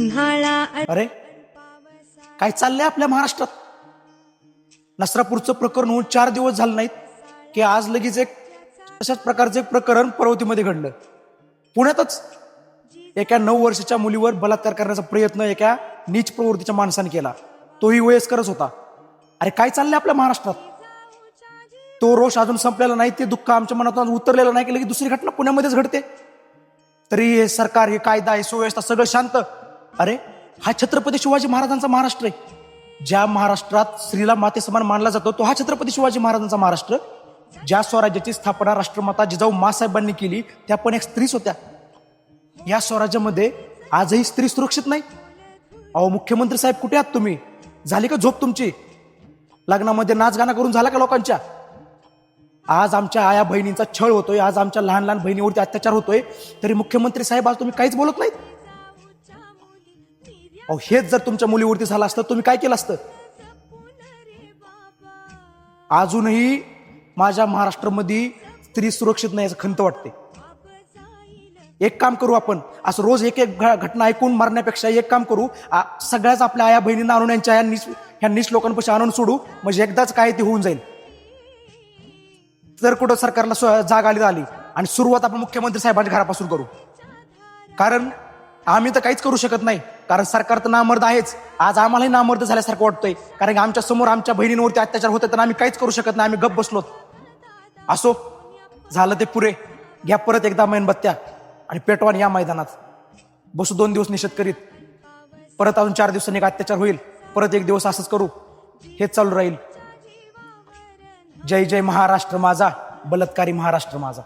अरे काय चाललंय आपल्या महाराष्ट्रात? नसरापूरचं प्रकरण होऊन 4 दिवस झाले नाहीत की आज लगेच एक अशाच प्रकारचं एक प्रकरण पर्वतीमध्ये घडलं. पुण्यातच एका 9 वर्षाच्या मुलीवर बलात्कार करण्याचा प्रयत्न एका नीच प्रवृत्तीच्या माणसाने केला. तोही वयस्करच होता. अरे काय चाललंय आपल्या महाराष्ट्रात? तो रोष अजून संपलेला नाही, ते दुःख आमच्या मनातून उतरलेलं नाही की लगेच दुसरी घटना पुण्यामध्येच घडते. तरी हे सरकार, हे कायदा, हे सुव्यवस्था सगळं शांत. अरे हा छत्रपती शिवाजी महाराजांचा महाराष्ट्र आहे. ज्या महाराष्ट्रात स्त्रीला माते समान मानला जातो तो हा छत्रपती शिवाजी महाराजांचा महाराष्ट्र. ज्या स्वराज्याची स्थापना राष्ट्रमाता जिजाऊ माँसाहेबांनी केली त्या पण एक स्त्रीच होत्या. या स्वराज्यामध्ये आजही स्त्री सुरक्षित नाही. अहो मुख्यमंत्री साहेब, कुठे आहात तुम्ही? झाली का झोप तुमची? लग्नामध्ये नाच गाणं करून झाला का लोकांच्या? आज आमच्या आया बहिणींचा छळ होतोय, आज आमच्या लहान लहान बहिणीवरती अत्याचार होतोय, तरी मुख्यमंत्री साहेब आज तुम्ही काहीच बोलत नाहीत. अहो हेच जर तुमच्या मुलीवरती झालं असतं तुम्ही काय केलं असतं? अजूनही माझ्या महाराष्ट्रामध्ये स्त्री सुरक्षित नाही असं खंत वाटते. एक काम करू आपण, असं रोज एक एक घटना ऐकून मरण्यापेक्षा एक काम करू, सगळ्याच आपल्या आया बहिणींना आणून यांच्या ह्या नीच लोकांपाशी आणून सोडू, म्हणजे एकदाच काय ते होऊन जाईल. तर कुठं सरकारला जाग आली आणि सुरुवात आपण मुख्यमंत्री साहेबांच्या घरापासून करू. कारण आम्ही तर काहीच करू शकत नाही, कारण सरकार तर नामर्द आहेच. आज आम्हालाही नामर्द झाल्यासारखं वाटतंय, कारण आमच्या समोर आमच्या बहिणींवरती अत्याचार होते तर आम्ही काहीच करू शकत नाही, आम्ही गप्प बसलोत. असो, झालं ते पुरे. घ्या परत एकदा मेणबत्त्या आणि पेटवान या मैदानात बसू. 2 दिवस निषेध करीत, परत अजून 4 दिवसांनी एक अत्याचार होईल, परत 1 दिवस असंच करू. हेच चालू राहील. जय जय महाराष्ट्र माझा, बलात्कारी महाराष्ट्र माझा.